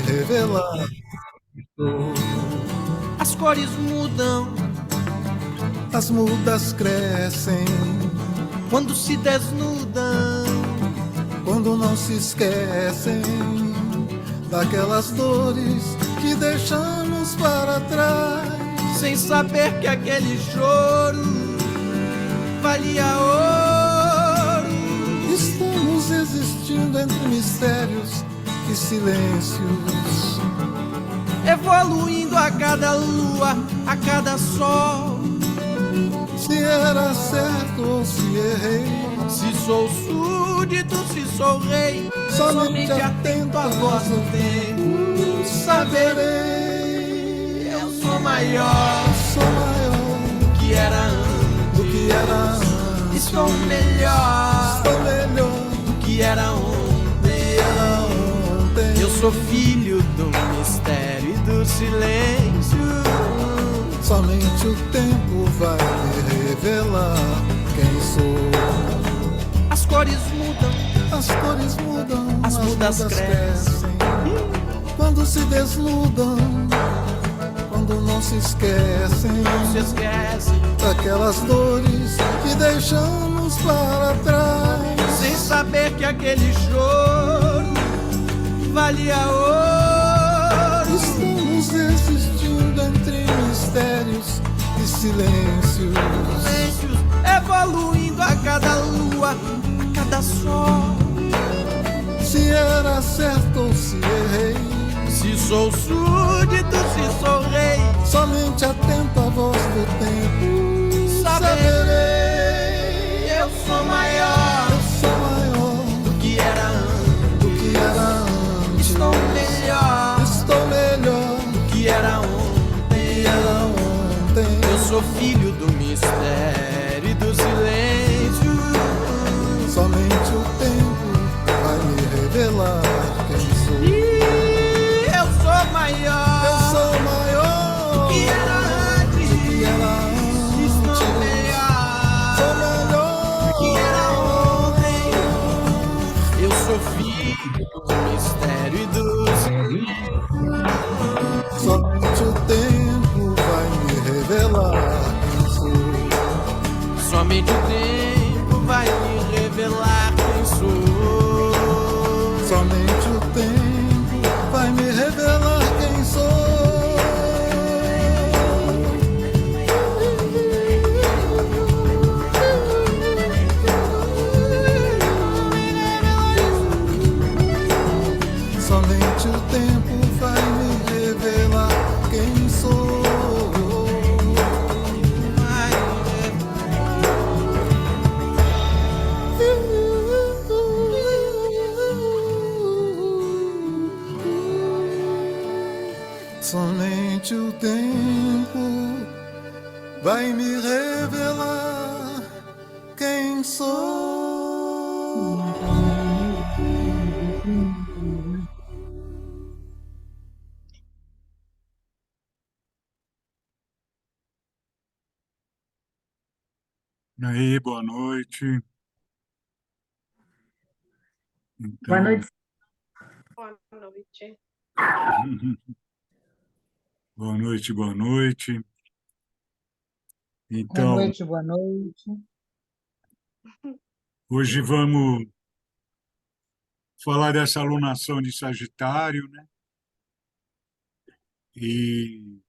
revelar. As cores mudam, as mudas crescem quando se desnudam, quando não se esquecem daquelas dores que deixamos para trás, sem saber que aquele choro valia ouro. Estamos existindo entre mistérios e silêncios, evoluindo a cada lua, a cada sol. Se era certo ou se errei, se sou súdito, se sou rei, somente atento à voz do tempo saberei. Eu sou maior do que era antes, estou melhor do que era ontem. Eu sou filho do mistério e do silêncio. Somente o tempo vai me revelar quem sou. As cores mudam, as mudas crescem quando se desnudam, quando não se esquecem daquelas dores que deixamos para trás, sem saber que aquele choro valia ouro. Estamos existindo entre mistérios e silêncios, evoluindo a cada lua, a cada sol. Se era certo ou se errei, se sou súdito, se sou rei, somente atento à voz do tempo saberei. Eu sou maior do que era antes, estou melhor do que era ontem. Eu sou filho do mistério e do silêncio. Somente o tempo vai me revelar quem sou. Eu sou maior do que era antes, estou melhor do que era ontem. Eu sou filho do mistério e do silêncio. Somente o tempo vai me revelar quem sou. Somente o tempo vai me revelar quem sou. Somente o tempo vai me revelar quem sou. Somente o tempo vai me revelar quem sou. Somente o tempo vai me revelar quem sou. Aí, boa noite. Então... Boa noite. Boa noite. Boa noite, boa noite. Então, boa noite, boa noite. Hoje vamos falar dessa alunação de Sagitário, né? E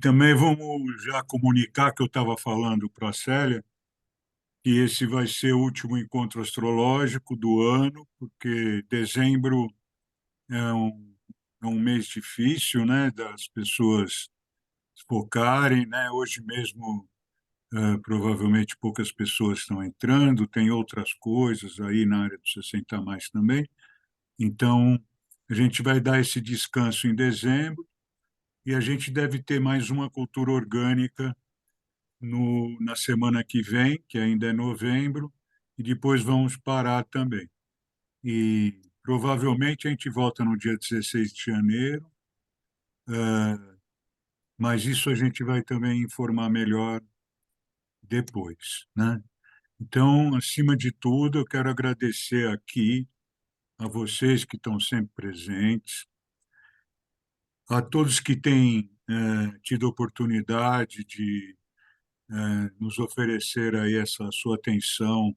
também vamos já comunicar que eu estava falando para a Célia que esse vai ser o último encontro astrológico do ano, porque dezembro é um mês difícil, né, das pessoas focarem, né? Hoje mesmo, provavelmente poucas pessoas estão entrando, tem outras coisas aí na área dos 60 a mais também. Então, a gente vai dar esse descanso em dezembro e a gente deve ter mais uma cultura orgânica na semana que vem, que ainda é novembro, e depois vamos parar também. E provavelmente a gente volta no dia 16 de janeiro, mas isso a gente vai também informar melhor depois, né? Então, acima de tudo, eu quero agradecer aqui a vocês que estão sempre presentes, a todos que têm tido oportunidade de nos oferecer aí essa sua atenção,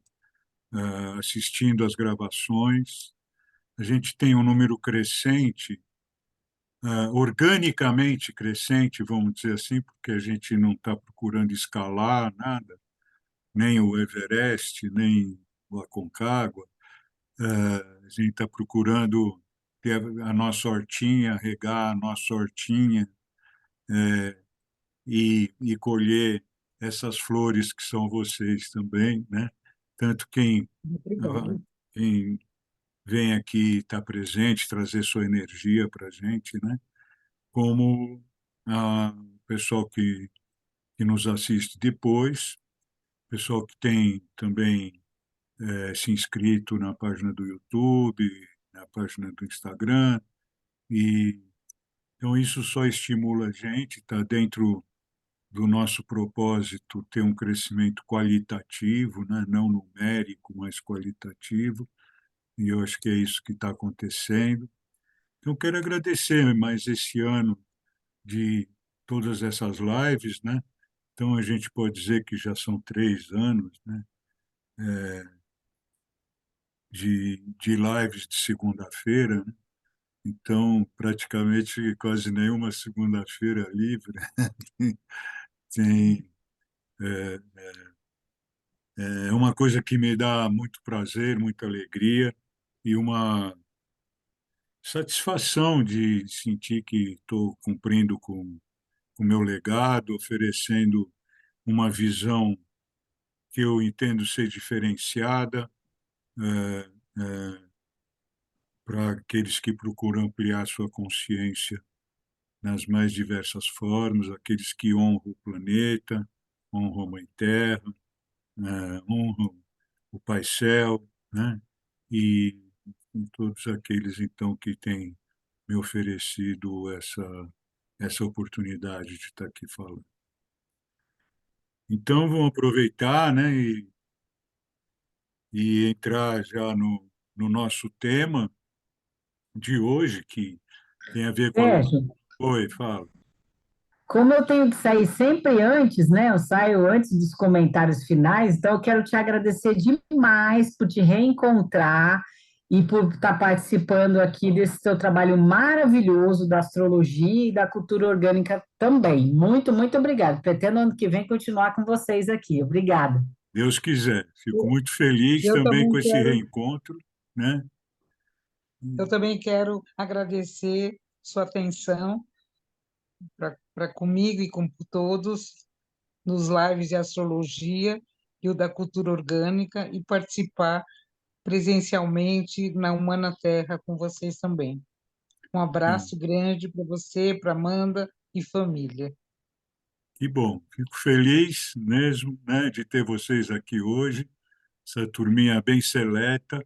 assistindo às gravações. A gente tem um número crescente, organicamente crescente, vamos dizer assim, porque a gente não está procurando escalar nada, nem o Everest, nem o Aconcagua. A gente está procurando ter a nossa hortinha, regar a nossa hortinha e colher essas flores que são vocês também, né? Tanto Obrigada. quem vem aqui estar presente, trazer sua energia para a gente, né? Como o pessoal que nos assiste depois, pessoal que tem também se inscrito na página do YouTube, na página do Instagram, e então isso só estimula a gente, está dentro do nosso propósito ter um crescimento qualitativo, né? Não numérico, mas qualitativo, e eu acho que é isso que está acontecendo. Então, quero agradecer mais esse ano de todas essas lives, né? Então, a gente pode dizer que já são 3 anos, né? De lives de segunda-feira, né? Então, praticamente quase nenhuma segunda-feira livre. Tem, é uma coisa que me dá muito prazer, muita alegria e uma satisfação de sentir que estou cumprindo com o meu legado, oferecendo uma visão que eu entendo ser diferenciada para aqueles que procuram ampliar sua consciência nas mais diversas formas, aqueles que honram o planeta, honram a Mãe Terra, honram o Pai Céu, né? E todos aqueles, então, que têm me oferecido essa oportunidade de estar aqui falando. Então, vamos aproveitar, né, e entrar já no nosso tema de hoje, que tem a ver com a... Sérgio, Oi, fala. como eu tenho que sair sempre antes, né? Eu saio antes dos comentários finais, então eu quero te agradecer demais por te reencontrar e por estar participando aqui desse seu trabalho maravilhoso da astrologia e da cultura orgânica também. Muito, muito obrigada. Pretendo ano que vem continuar com vocês aqui. Obrigada. Deus quiser. Fico muito feliz Eu também também com esse quero, reencontro, né? eu também quero agradecer sua atenção para comigo e com todos nos lives de astrologia e o da cultura orgânica e participar presencialmente na Humana Terra com vocês também. Um Então, abraço grande para você, para Amanda e família. que bom. Fico feliz mesmo, né, de ter vocês aqui hoje, essa turminha bem seleta.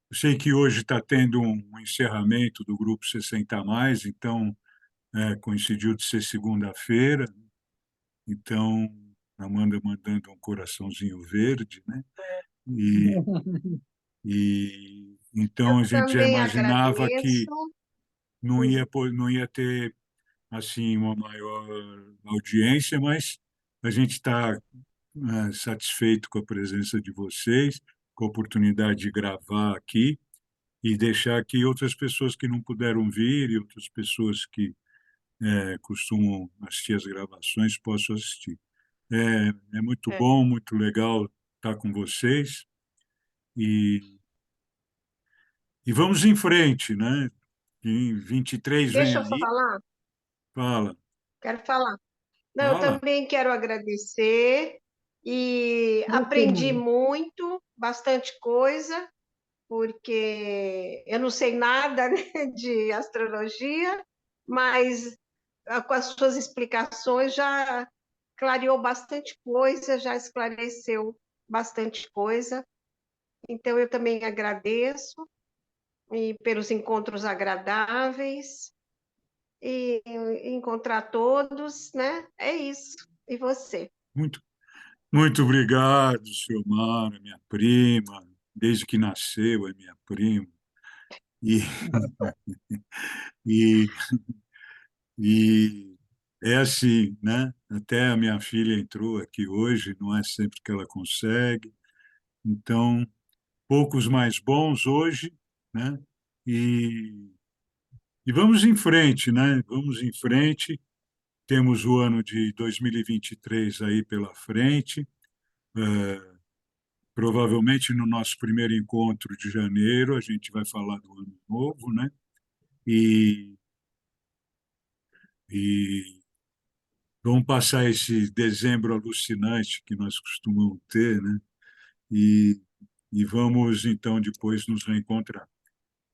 Eu sei que hoje está tendo um encerramento do grupo 60 a mais, então coincidiu de ser segunda-feira, então Amanda mandando um coraçãozinho verde, né? E, e então a gente já Também imaginava agradeço. que não ia ter assim uma maior audiência, mas a gente está satisfeito com a presença de vocês, com a oportunidade de gravar aqui e deixar que outras pessoas que não puderam vir e outras pessoas que costumam assistir as gravações possam assistir. É muito É. bom, muito legal estar com vocês e vamos em frente, né? Em 23 vem Deixa eu aí, falar, fala, quero falar. Não, eu fala. também quero agradecer e Muito aprendi bom. muito, bastante coisa, porque eu não sei nada, né, de astrologia, mas com as suas explicações já clareou bastante coisa, já esclareceu bastante coisa. Então, eu também agradeço e pelos encontros agradáveis e encontrar todos, né? É isso. E você? Muito, muito obrigado, Silmara, minha prima, desde que nasceu é minha prima. E, e, e é assim, né? Até a minha filha entrou aqui hoje, não é sempre que ela consegue. Então, poucos mais bons hoje, né? E, e vamos em frente, né? Vamos em frente. Temos o ano de 2023 aí pela frente. Provavelmente no nosso primeiro encontro de janeiro a gente vai falar do ano novo, né? E, e vamos passar esse dezembro alucinante que nós costumamos ter, né? E, e vamos então depois nos reencontrar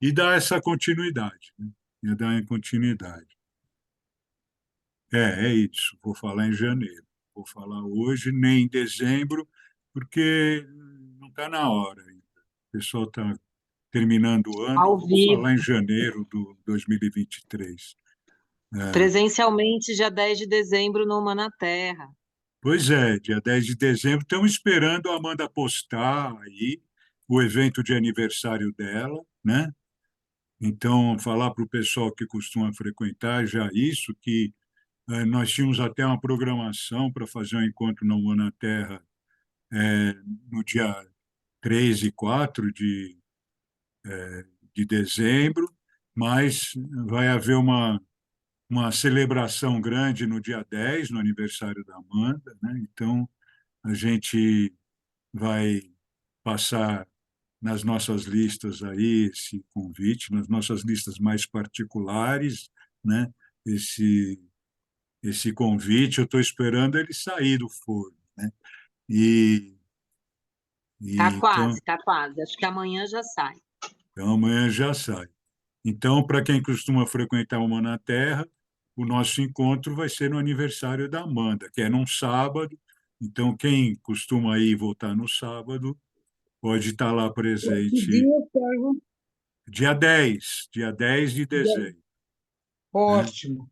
e dar essa continuidade, né? E dar em continuidade. É isso. Vou falar em janeiro. Vou falar hoje, nem em dezembro, porque não está na hora ainda. O pessoal está terminando o ano. Ao Vou vivo, falar em janeiro do 2023. presencialmente, dia 10 de dezembro, no Uma na Terra. Pois é, dia 10 de dezembro. Estamos esperando a Amanda postar aí o evento de aniversário dela, né? Então, falar para o pessoal que costuma frequentar já isso, que nós tínhamos até uma programação para fazer um encontro na Uma na Terra no dia 3 e 4 de dezembro, mas vai haver uma celebração grande no dia 10, no aniversário da Amanda, né? Então, a gente vai passar nas nossas listas aí esse convite, nas nossas listas mais particulares, né? Esse, esse convite, eu estou esperando ele sair do forno, né? E, Tá então, quase, tá quase. Acho que amanhã já sai. então amanhã já sai. Então, para quem costuma frequentar Uma na Terra, o nosso encontro vai ser no aniversário da Amanda, que é num sábado. Então, quem costuma ir voltar no sábado pode estar lá Que presente dia, Sérgio? dia dez de dezembro, né? Ótimo.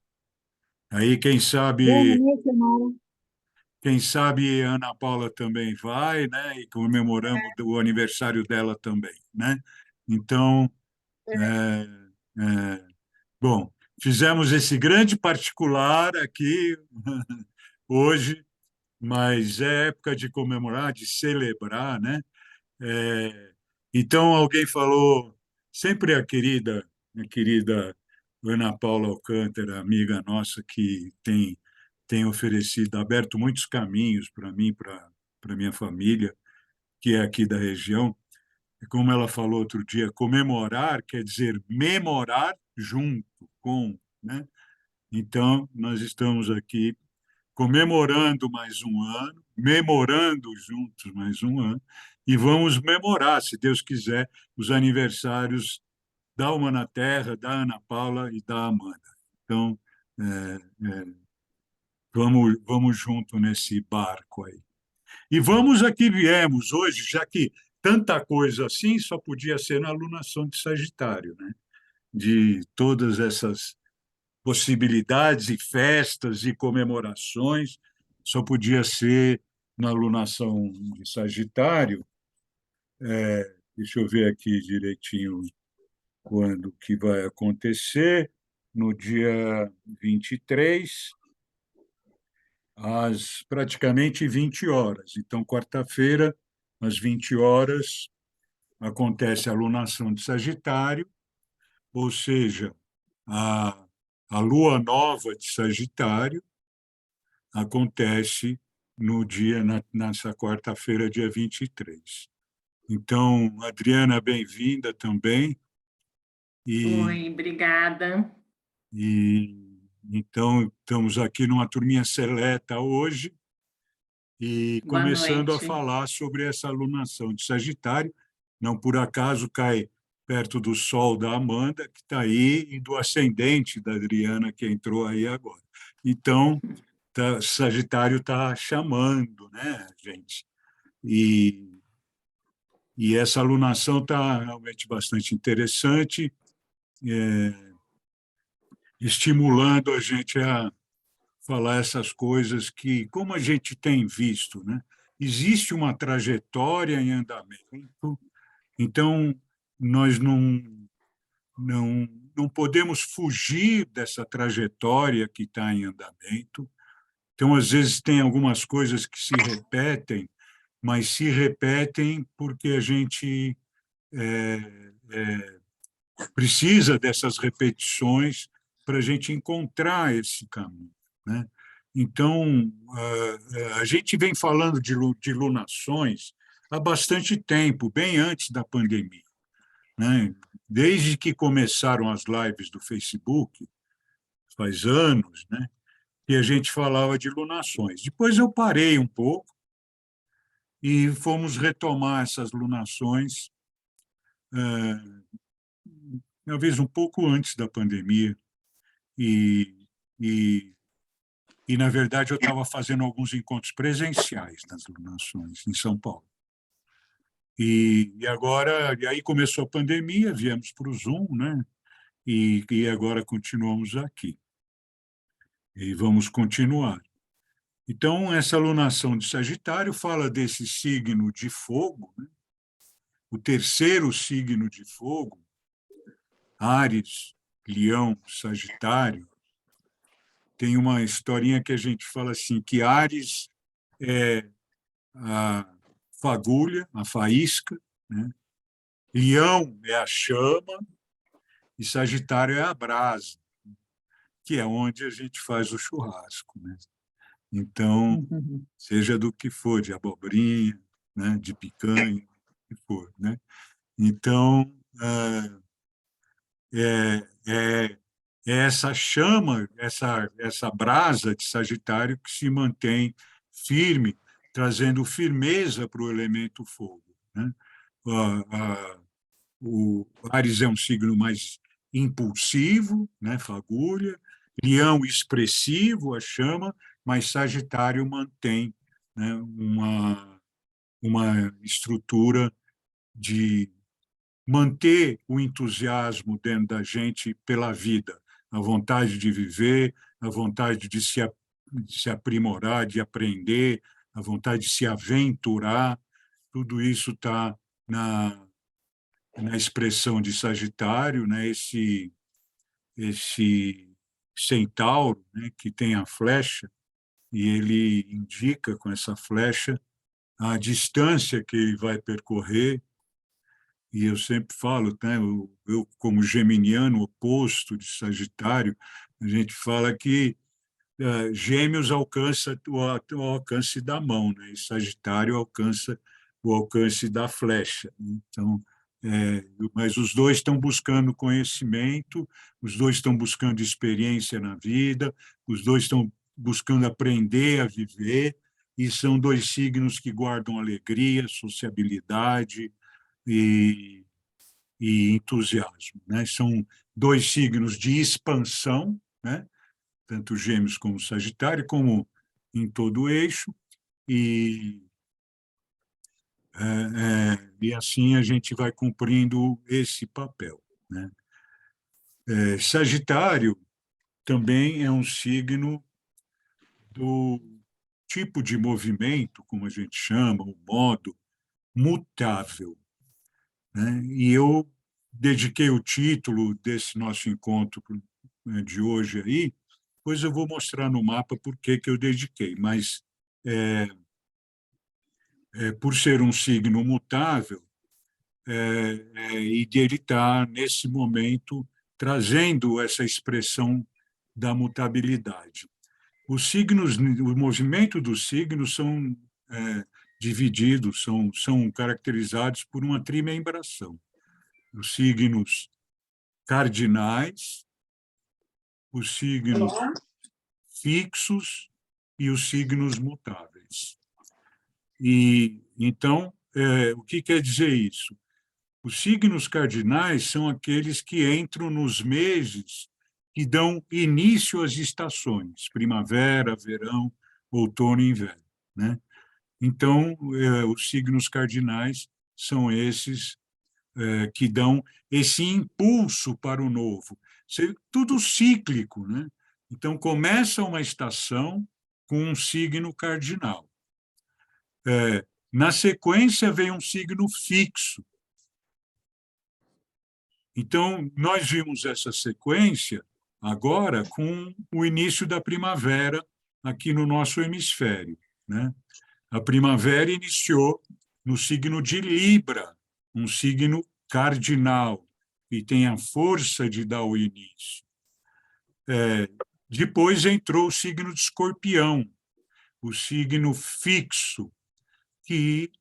Aí, Boa noite, Samara. quem sabe a Ana Paula também vai, né? E comemoramos o aniversário dela também, né? Então, é, é, bom, fizemos esse grande particular aqui hoje, mas é época de comemorar, de celebrar, né? É, então, alguém falou, sempre a querida Ana Paula Alcântara, amiga nossa, que tem oferecido, aberto muitos caminhos para mim, para minha família, que é aqui da região. Como ela falou outro dia, comemorar quer dizer memorar junto com, né? Então, nós estamos aqui comemorando mais um ano, memorando juntos mais um ano, e vamos memorar, se Deus quiser, os aniversários da Uma na Terra, da Ana Paula e da Amanda. Então, vamos junto nesse barco aí. E vamos a que viemos hoje, já que tanta coisa assim só podia ser na alunação de Sagitário, né? De todas essas possibilidades e festas e comemorações, só podia ser na alunação de Sagitário. Deixa eu ver aqui direitinho quando que vai acontecer, no dia 23, às praticamente 20 horas. Então, quarta-feira, às 20 horas, acontece a alunação de Sagitário, ou seja, a, a lua nova de Sagitário acontece no dia, nessa quarta-feira, dia 23. Então, Adriana, bem-vinda também. E, Oi, obrigada. então, estamos aqui numa turminha seleta hoje e Boa começando a noite. falar sobre essa alunação de Sagitário. Não por acaso cai perto do Sol da Amanda, que está aí, e do ascendente da Adriana, que entrou aí agora. Então, Sagitário está chamando, né, gente? E essa alunação está realmente bastante interessante, estimulando a gente a falar essas coisas que, como a gente tem visto, né, existe uma trajetória em andamento. Então, nós não podemos fugir dessa trajetória que está em andamento. Então, às vezes, tem algumas coisas que se repetem, mas se repetem porque a gente precisa dessas repetições para a gente encontrar esse caminho, né? Então, a gente vem falando de lunações há bastante tempo, bem antes da pandemia, né? Desde que começaram as lives do Facebook, faz anos, né, que a gente falava de lunações. Depois eu parei um pouco e fomos retomar essas lunações, talvez um pouco antes da pandemia, e, e, na verdade, eu estava fazendo alguns encontros presenciais nas lunações, em São Paulo. E aí começou a pandemia, viemos para o Zoom, né? E agora continuamos aqui. E vamos continuar. Então, essa alunação de Sagitário fala desse signo de fogo, né? O terceiro signo de fogo, Áries, Leão, Sagitário. Tem uma historinha que a gente fala assim, que Áries é a fagulha, a faísca, né? Leão é a chama e Sagitário é a brasa, que é onde a gente faz o churrasco, né? Então, seja do que for, de abobrinha, né, de picanha, o que for, né? Então, é essa chama, essa brasa de Sagitário que se mantém firme, trazendo firmeza para o elemento fogo, né? O Áries é um signo mais impulsivo, né, fagulha, Leão expressivo, a chama, mas Sagitário mantém, né, uma estrutura de manter o entusiasmo dentro da gente pela vida, a vontade de viver, a vontade de se aprimorar, de aprender, a vontade de se aventurar, tudo isso está na expressão de Sagitário, né? Esse centauro, né, que tem a flecha, e ele indica com essa flecha a distância que ele vai percorrer. E eu sempre falo, né, eu como geminiano, oposto de Sagitário, a gente fala que Gêmeos alcança o alcance da mão, né, e Sagitário alcança o alcance da flecha. Então, mas os dois estão buscando conhecimento, os dois estão buscando experiência na vida, os dois estão buscando aprender a viver, e são dois signos que guardam alegria, sociabilidade e entusiasmo, né? São dois signos de expansão, né? Tanto Gêmeos como Sagitário, como em todo o eixo, e assim a gente vai cumprindo esse papel, né? Sagitário também é um signo do tipo de movimento, como a gente chama, o modo mutável, né? E eu dediquei o título desse nosso encontro, né, de hoje aí, depois eu vou mostrar no mapa por que eu dediquei, mas por ser um signo mutável, e de ele estar, nesse momento, trazendo essa expressão da mutabilidade. Os signos, o movimento dos signos são divididos, são caracterizados por uma trimembração. Os signos cardinais, os signos fixos e os signos mutáveis. E então, o que quer dizer isso? Os signos cardinais são aqueles que entram nos meses que dão início às estações, primavera, verão, outono e inverno, né? Então, os signos cardinais são esses que dão esse impulso para o novo. Tudo cíclico, né? Então, começa uma estação com um signo cardinal. Na sequência, vem um signo fixo. Então, nós vimos essa sequência agora com o início da primavera aqui no nosso hemisfério, né? A primavera iniciou no signo de Libra, um signo cardinal, e tem a força de dar o início. Depois entrou o signo de Escorpião, o signo fixo, que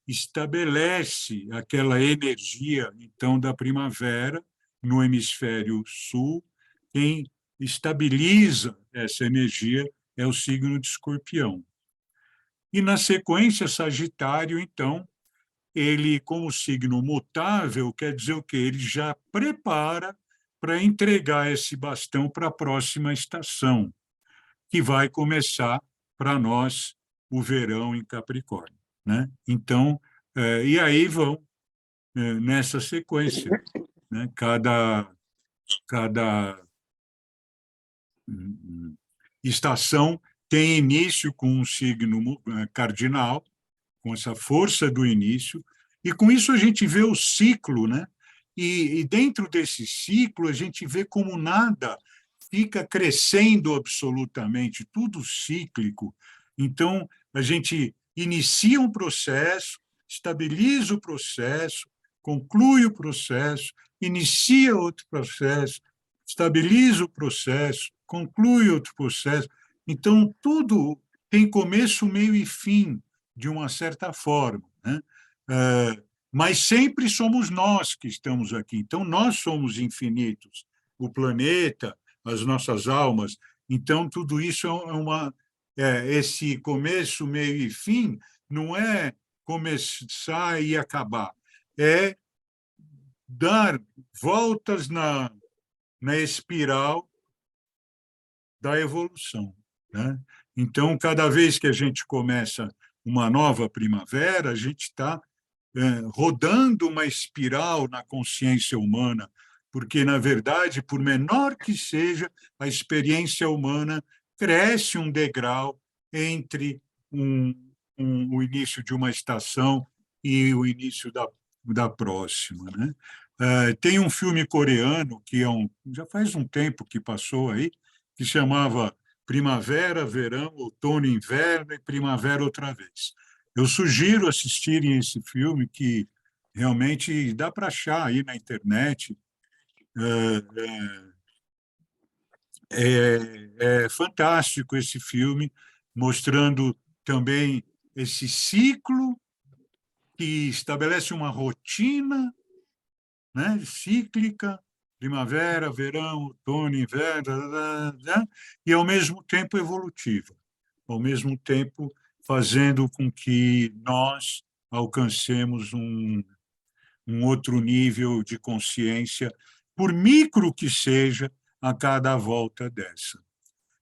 estabelece aquela energia, então, da primavera no hemisfério sul. Quem estabiliza essa energia é o signo de Escorpião. E, na sequência, Sagitário, então, ele, como signo mutável, quer dizer o quê? Ele já prepara para entregar esse bastão para a próxima estação, que vai começar para nós o verão em Capricórnio, né? Então, e aí vão nessa sequência, né? Cada estação tem início com um signo cardinal, com essa força do início, e com isso a gente vê o ciclo, né? E dentro desse ciclo a gente vê como nada fica crescendo absolutamente, tudo cíclico. Então, a gente inicia um processo, estabiliza o processo, conclui o processo, inicia outro processo, estabiliza o processo, conclui outro processo. Então, tudo tem começo, meio e fim, de uma certa forma, né? Mas sempre somos nós que estamos aqui. Então, nós somos infinitos. O planeta, as nossas almas. Então, tudo isso esse começo, meio e fim, não é começar e acabar, é dar voltas na espiral da evolução, né? Então, cada vez que a gente começa uma nova primavera, a gente está rodando uma espiral na consciência humana, porque, na verdade, por menor que seja, a experiência humana cresce um degrau entre o início de uma estação e o início da próxima, né? Tem um filme coreano que já faz um tempo que passou aí, que chamava Primavera, Verão, Outono, Inverno e Primavera outra vez. Eu sugiro assistirem esse filme, que realmente dá para achar aí na internet. É fantástico esse filme, mostrando também esse ciclo que estabelece uma rotina, né, cíclica, primavera, verão, outono, inverno, e, ao mesmo tempo, evolutiva, ao mesmo tempo fazendo com que nós alcancemos um outro nível de consciência, por micro que seja, a cada volta dessa.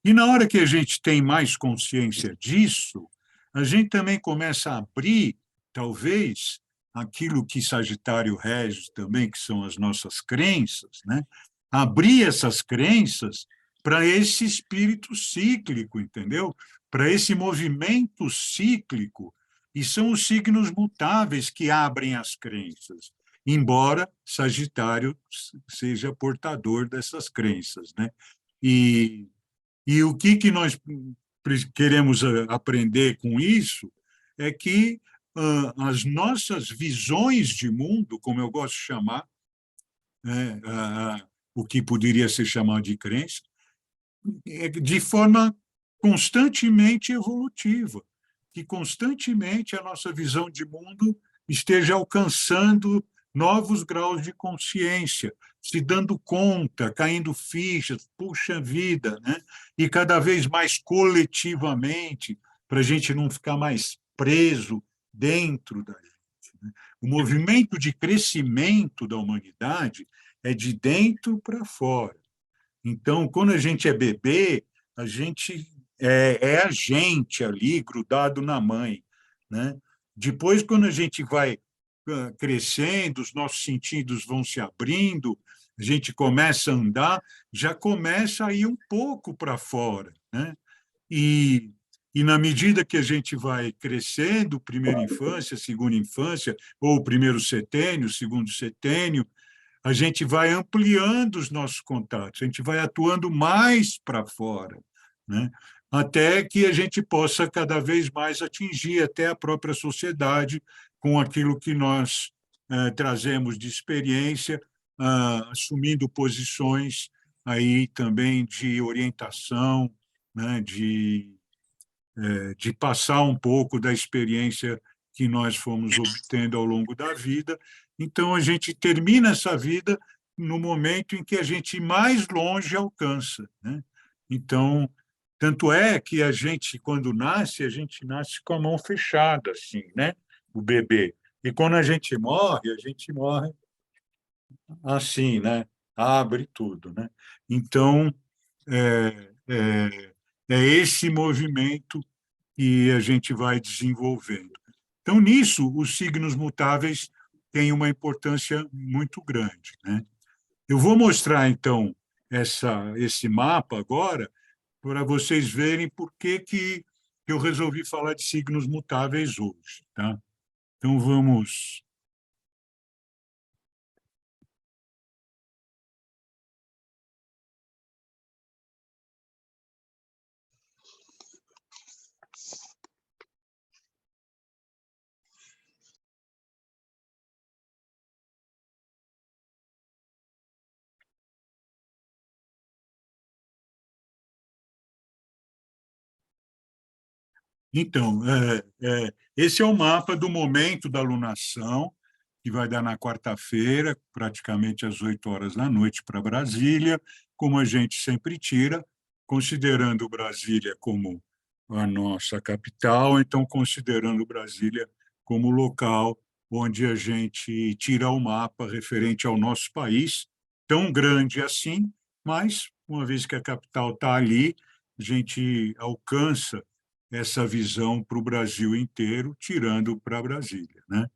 E na hora que a gente tem mais consciência disso, a gente também começa a abrir, talvez, aquilo que Sagitário rege também, que são as nossas crenças, né? Abrir essas crenças para esse espírito cíclico, entendeu? Para esse movimento cíclico. E são os signos mutáveis que abrem as crenças, embora Sagitário seja portador dessas crenças, né? E o que nós queremos aprender com isso é que as nossas visões de mundo, como eu gosto de chamar, né, o que poderia ser chamado de crença, de forma constantemente evolutiva, que constantemente a nossa visão de mundo esteja alcançando novos graus de consciência, se dando conta, caindo fichas, puxa vida, né? E cada vez mais coletivamente, para a gente não ficar mais preso dentro da gente, né? O movimento de crescimento da humanidade é de dentro para fora. Então, quando a gente é bebê, a gente é a gente ali, grudado na mãe, né? Depois, quando a gente vai crescendo, os nossos sentidos vão se abrindo, a gente começa a andar, já começa a ir um pouco para fora, né? E na medida que a gente vai crescendo, primeira infância, segunda infância, ou primeiro setênio, segundo setênio, a gente vai ampliando os nossos contatos, a gente vai atuando mais para fora, né? Até que a gente possa cada vez mais atingir até a própria sociedade com aquilo que nós trazemos de experiência, assumindo posições aí também de orientação, né? De passar um pouco da experiência que nós fomos obtendo ao longo da vida. Então, a gente termina essa vida no momento em que a gente mais longe alcança, né? Então, tanto é que a gente, quando nasce, a gente nasce com a mão fechada, assim, né? O bebê. E quando a gente morre assim, né? Abre tudo, né? Então, é esse movimento que a gente vai desenvolvendo. Então, nisso, os signos mutáveis têm uma importância muito grande, né? Eu vou mostrar, então, esse mapa agora, para vocês verem por que eu resolvi falar de signos mutáveis hoje, tá? Então, vamos... Então, esse é o mapa do momento da lunação, que vai dar na quarta-feira, praticamente às 8 horas da noite, para Brasília, como a gente sempre tira, considerando Brasília como a nossa capital, então considerando Brasília como local onde a gente tira o mapa referente ao nosso país, tão grande assim, mas, uma vez que a capital está ali, a gente alcança essa visão para o Brasil inteiro, tirando para Brasília, né?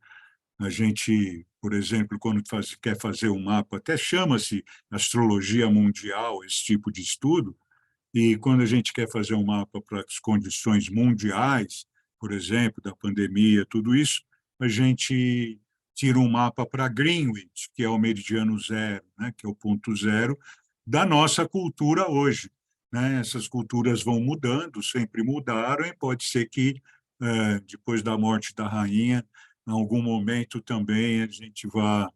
A gente, por exemplo, quando quer fazer um mapa, até chama-se astrologia mundial, esse tipo de estudo, e quando a gente quer fazer um mapa para as condições mundiais, por exemplo, da pandemia, tudo isso, a gente tira um mapa para Greenwich, que é o meridiano zero, né, que é o ponto zero da nossa cultura hoje, né? Essas culturas vão mudando, sempre mudaram, e pode ser que, depois da morte da rainha, em algum momento também a gente vá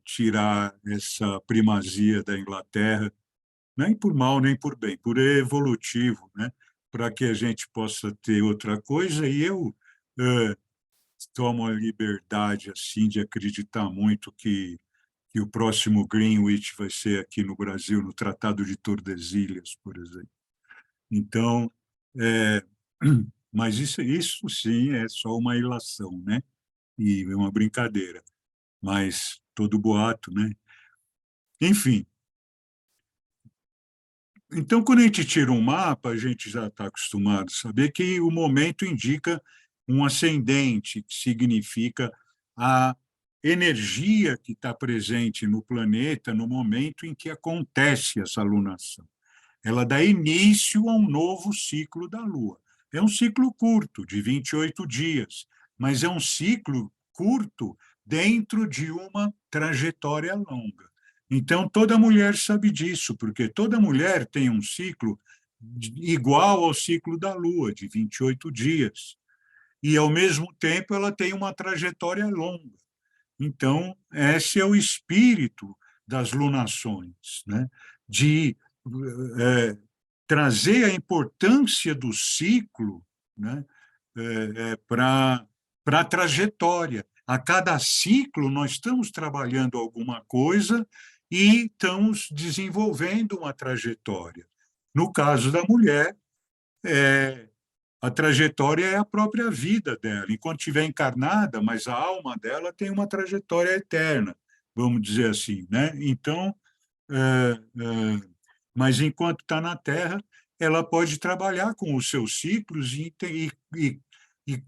tirar essa primazia da Inglaterra, nem por mal nem por bem, por evolutivo, né? Para que a gente possa ter outra coisa. E eu tomo a liberdade assim de acreditar muito que o próximo Greenwich vai ser aqui no Brasil, no Tratado de Tordesilhas, por exemplo. Então, mas isso sim é só uma ilação, né? E é uma brincadeira, mas todo boato, né? Enfim, então, quando a gente tira um mapa, a gente já está acostumado a saber que o momento indica um ascendente, que significa a energia que está presente no planeta no momento em que acontece essa lunação. Ela dá início a um novo ciclo da Lua. É um ciclo curto, de 28 dias, mas é um ciclo curto dentro de uma trajetória longa. Então, toda mulher sabe disso, porque toda mulher tem um ciclo igual ao ciclo da Lua, de 28 dias. E, ao mesmo tempo, ela tem uma trajetória longa. Então, esse é o espírito das lunações, né? De trazer a importância do ciclo, né? Para a trajetória. A cada ciclo, nós estamos trabalhando alguma coisa e estamos desenvolvendo uma trajetória. No caso da mulher, a trajetória é a própria vida dela, enquanto estiver encarnada, mas a alma dela tem uma trajetória eterna, vamos dizer assim, né? Então, mas enquanto está na Terra, ela pode trabalhar com os seus ciclos e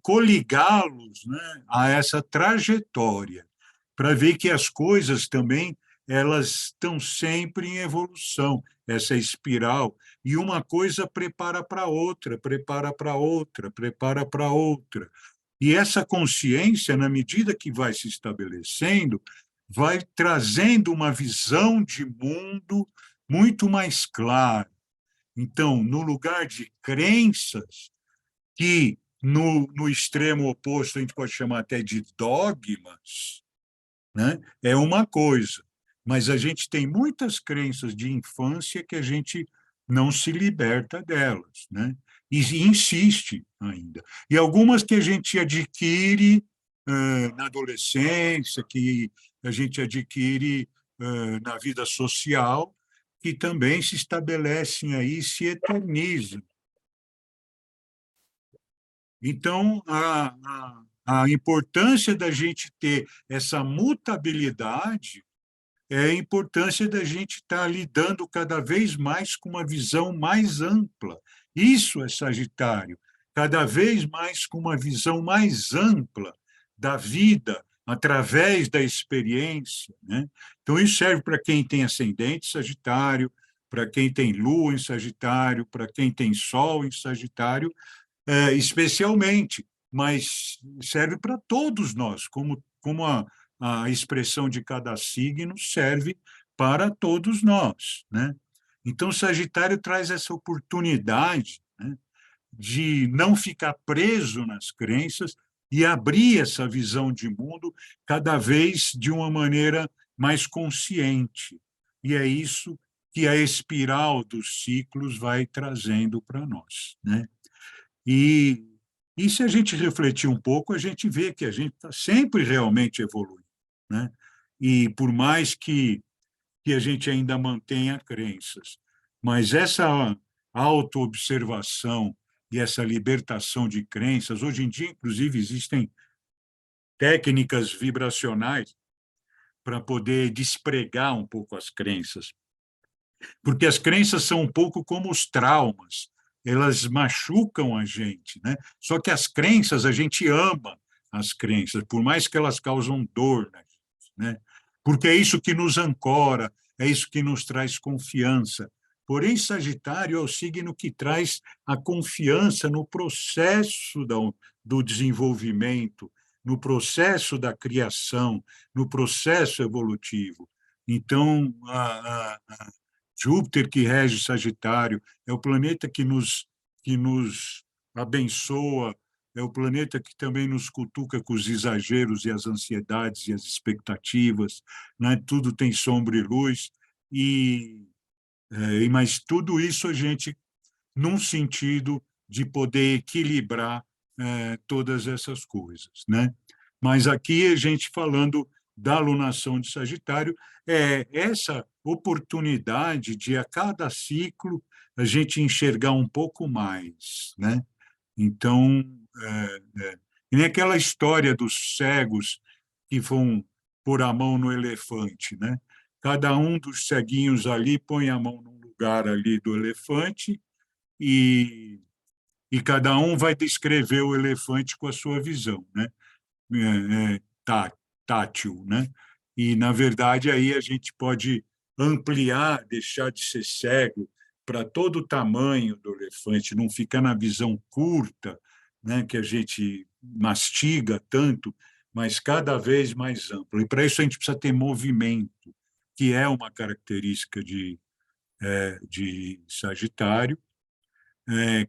coligá-los, né, a essa trajetória, para ver que as coisas também elas estão sempre em evolução, essa espiral, e uma coisa prepara para outra, prepara para outra, prepara para outra. E essa consciência, na medida que vai se estabelecendo, vai trazendo uma visão de mundo muito mais clara. Então, no lugar de crenças, que no extremo oposto a gente pode chamar até de dogmas, né? É uma coisa, mas a gente tem muitas crenças de infância que a gente não se liberta delas, né? E insiste ainda. E algumas que a gente adquire na adolescência, que a gente adquire na vida social, que também se estabelecem aí, se eternizam. Então, a importância da gente ter essa mutabilidade é a importância da gente estar lidando cada vez mais com uma visão mais ampla. Isso é Sagitário, cada vez mais com uma visão mais ampla da vida, através da experiência, né? Então, isso serve para quem tem ascendente Sagitário, para quem tem Lua em Sagitário, para quem tem Sol em Sagitário, especialmente, mas serve para todos nós, como a expressão de cada signo serve para todos nós, né? Então, Sagitário traz essa oportunidade, né, de não ficar preso nas crenças e abrir essa visão de mundo cada vez de uma maneira mais consciente. E é isso que a espiral dos ciclos vai trazendo para nós, né? E se a gente refletir um pouco, a gente vê que a gente está sempre realmente evoluindo, né? E por mais que a gente ainda mantenha crenças, mas essa autoobservação e essa libertação de crenças, hoje em dia, inclusive, existem técnicas vibracionais para poder despregar um pouco as crenças, porque as crenças são um pouco como os traumas, elas machucam a gente, né? Só que as crenças, a gente ama as crenças, por mais que elas causam dor, né? Porque é isso que nos ancora, é isso que nos traz confiança. Porém, Sagitário é o signo que traz a confiança no processo do desenvolvimento, no processo da criação, no processo evolutivo. Então, Júpiter, que rege Sagitário, é o planeta que nos abençoa, é o planeta que também nos cutuca com os exageros e as ansiedades e as expectativas, né? Tudo tem sombra e luz, mas tudo isso a gente, num sentido de poder equilibrar todas essas coisas, né? Mas aqui a gente falando da alunação de Sagitário, é essa oportunidade de, a cada ciclo, a gente enxergar um pouco mais, né? Então, e nem aquela história dos cegos que vão pôr a mão no elefante, né? Cada um dos ceguinhos ali põe a mão num lugar ali do elefante e cada um vai descrever o elefante com a sua visão, né? Tátil, né? E, na verdade, aí a gente pode ampliar, deixar de ser cego para todo o tamanho do elefante, não ficar na visão curta, né, que a gente mastiga tanto, mas cada vez mais amplo. E para isso a gente precisa ter movimento, que é uma característica de Sagitário,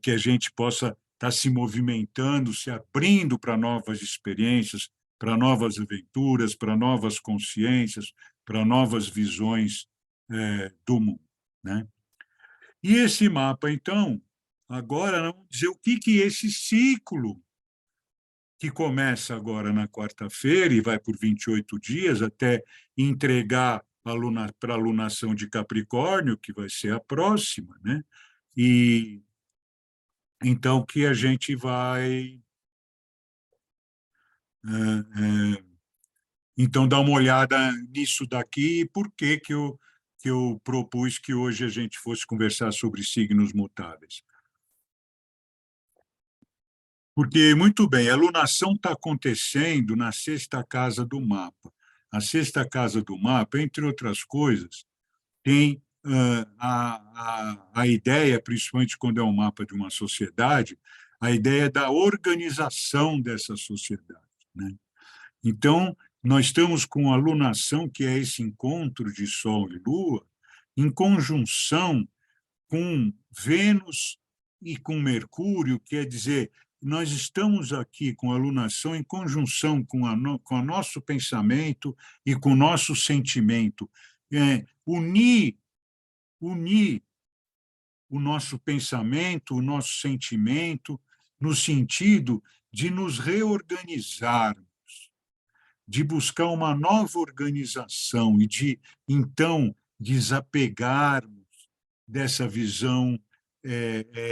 que a gente possa estar se movimentando, se abrindo para novas experiências, para novas aventuras, para novas consciências, para novas visões do mundo, né? E esse mapa, então, agora vamos dizer o que esse ciclo, que começa agora na quarta-feira e vai por 28 dias até entregar para a alunação de Capricórnio, que vai ser a próxima, né? E então que a gente vai então dar uma olhada nisso daqui e por que eu propus que hoje a gente fosse conversar sobre signos mutáveis. Porque, muito bem, a alunação está acontecendo na sexta casa do mapa. A sexta casa do mapa, entre outras coisas, tem a ideia, principalmente quando é um mapa de uma sociedade, a ideia da organização dessa sociedade, né? Então, nós estamos com a lunação, que é esse encontro de Sol e Lua, em conjunção com Vênus e com Mercúrio, quer dizer, nós estamos aqui com a lunação em conjunção com o nosso pensamento e com o nosso sentimento. Unir o nosso pensamento, o nosso sentimento, no sentido de nos reorganizarmos, de buscar uma nova organização e de, então, desapegarmos dessa visão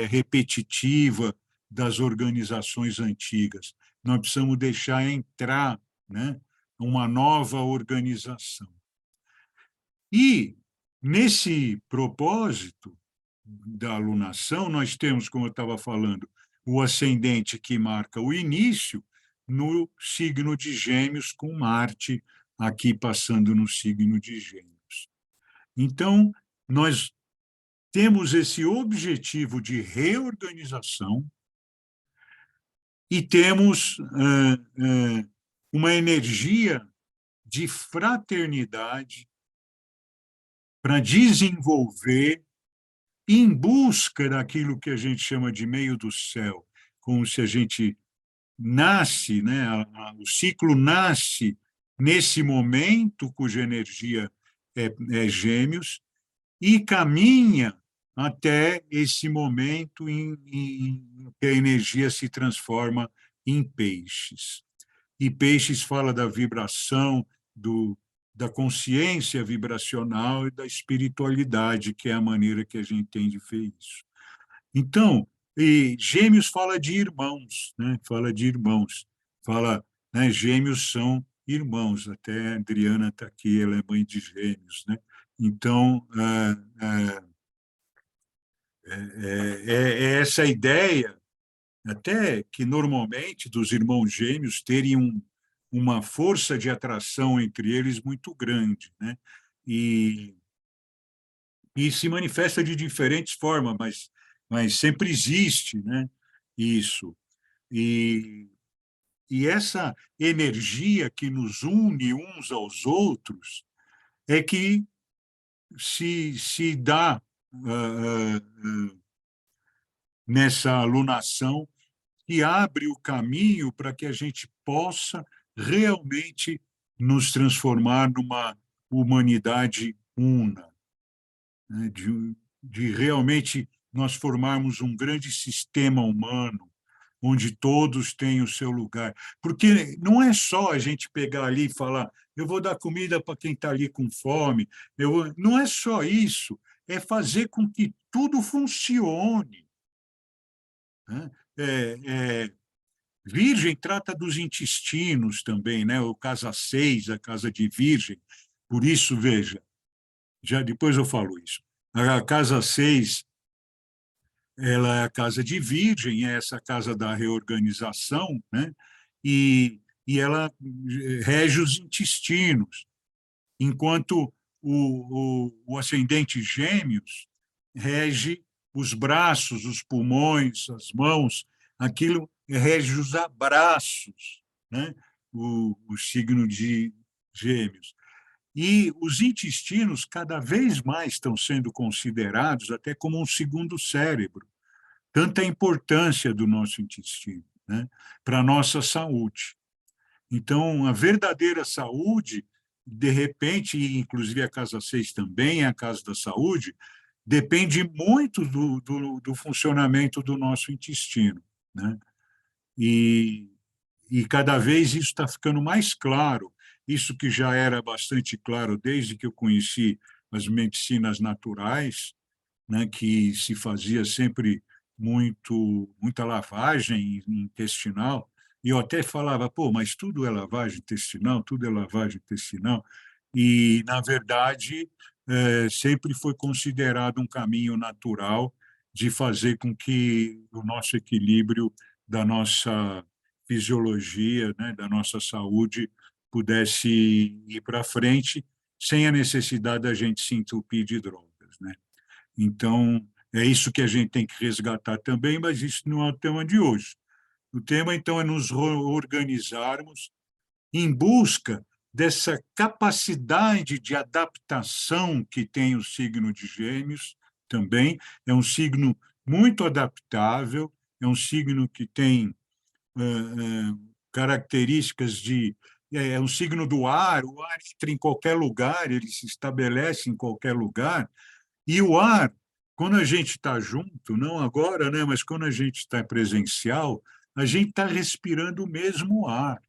repetitiva das organizações antigas. Nós precisamos deixar entrar, né, uma nova organização. E, nesse propósito da alunação, nós temos, como eu estava falando, o ascendente que marca o início no signo de Gêmeos, com Marte aqui passando no signo de Gêmeos. Então, nós temos esse objetivo de reorganização e temos uma energia de fraternidade para desenvolver em busca daquilo que a gente chama de meio do céu, como se a gente nasce, né? O ciclo nasce nesse momento, cuja energia é Gêmeos, e caminha até esse momento em que a energia se transforma em Peixes. E Peixes fala da vibração, da consciência vibracional e da espiritualidade, que é a maneira que a gente tem de ver isso. Então, Gêmeos fala de irmãos, né? Fala de irmãos, fala, né? Gêmeos são irmãos, até a Adriana está aqui, ela é mãe de Gêmeos, né? Então, é essa ideia, até que normalmente dos irmãos gêmeos terem uma força de atração entre eles muito grande, né? E se manifesta de diferentes formas, mas sempre existe, né? Isso. E essa energia que nos une uns aos outros é que se dá nessa alunação, que abre o caminho para que a gente possa realmente nos transformar numa humanidade una, né? De realmente nós formarmos um grande sistema humano, onde todos têm o seu lugar. Porque não é só a gente pegar ali e falar, eu vou dar comida para quem está ali com fome, não é só isso, é fazer com que tudo funcione, né? Virgem trata dos intestinos também, né? O casa 6, a casa de Virgem. Por isso, veja, já depois eu falo isso. A casa 6, ela é a casa de Virgem, é essa casa da reorganização, né? E ela rege os intestinos, enquanto o ascendente Gêmeos rege os braços, os pulmões, as mãos, aquilo rege os abraços, né? O signo de Gêmeos. E os intestinos cada vez mais estão sendo considerados até como um segundo cérebro. Tanta importância do nosso intestino, né, para a nossa saúde. Então, a verdadeira saúde, de repente, e inclusive a casa 6 também é a casa da saúde, depende muito do funcionamento do nosso intestino, né? E cada vez isso está ficando mais claro, isso que já era bastante claro desde que eu conheci as medicinas naturais, né, que se fazia sempre muita lavagem intestinal, e eu até falava, pô, mas tudo é lavagem intestinal, tudo é lavagem intestinal, e, na verdade, sempre foi considerado um caminho natural de fazer com que o nosso equilíbrio da nossa fisiologia, né, da nossa saúde, pudesse ir para frente sem a necessidade da gente se entupir de drogas, né? Então, é isso que a gente tem que resgatar também, mas isso não é o tema de hoje. O tema, então, é nos organizarmos em busca dessa capacidade de adaptação que tem o signo de Gêmeos também. É um signo muito adaptável, é um signo que tem características de... É um signo do ar, o ar entra em qualquer lugar, ele se estabelece em qualquer lugar, e o ar, quando a gente está junto, não agora, né, mas quando a gente está presencial, a gente está respirando o mesmo ar,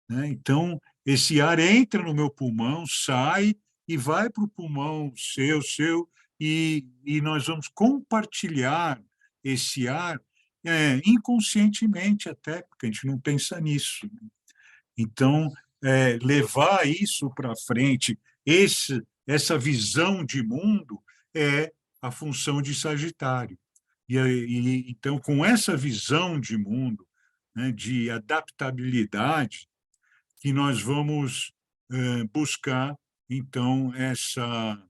né? Então, esse ar entra no meu pulmão, sai e vai para o pulmão seu, e nós vamos compartilhar esse ar inconscientemente até, porque a gente não pensa nisso. Então, levar isso para frente, essa visão de mundo é a função de Sagitário. Então, com essa visão de mundo, né, de adaptabilidade, que nós vamos buscar, então, essa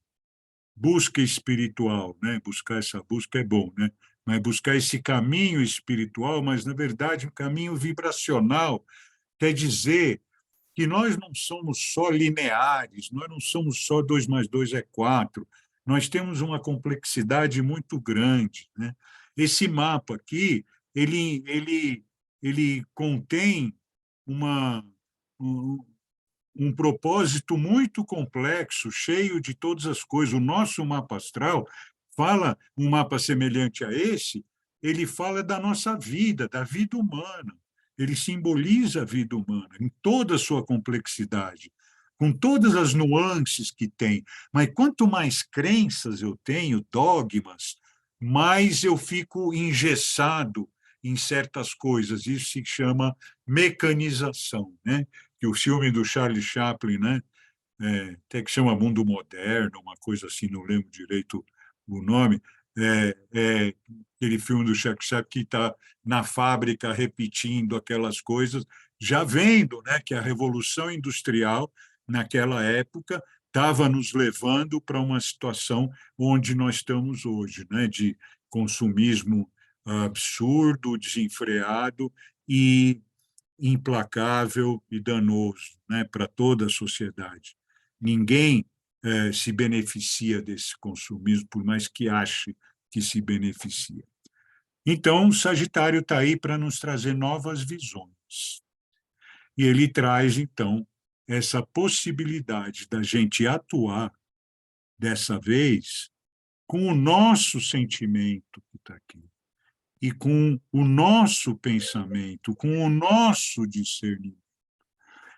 busca espiritual, né? Buscar essa busca é bom, né? Mas buscar esse caminho espiritual, mas, na verdade, um caminho vibracional, quer dizer que nós não somos só lineares, nós não somos só 2 mais 2 é 4, nós temos uma complexidade muito grande, né? Esse mapa aqui, ele contém um, um propósito muito complexo, cheio de todas as coisas. O nosso mapa astral fala, um mapa semelhante a esse, ele fala da nossa vida, da vida humana. Ele simboliza a vida humana em toda a sua complexidade, com todas as nuances que tem. Mas quanto mais crenças eu tenho, dogmas, mais eu fico engessado em certas coisas. Isso se chama mecanização, né? Que o filme do Charlie Chaplin, né? Até que chama Mundo Moderno, uma coisa assim, não lembro direito o nome, aquele filme do Charlie Chaplin que está na fábrica repetindo aquelas coisas, já vendo, né, que a Revolução Industrial, naquela época, estava nos levando para uma situação onde nós estamos hoje, né, de consumismo absurdo, desenfreado e implacável e danoso, né, para toda a sociedade. Ninguém se beneficia desse consumismo, por mais que ache que se beneficia. Então, o Sagitário está aí para nos trazer novas visões. E ele traz, então, essa possibilidade da gente atuar, dessa vez, com o nosso sentimento que está aqui, e com o nosso pensamento, com o nosso discernimento.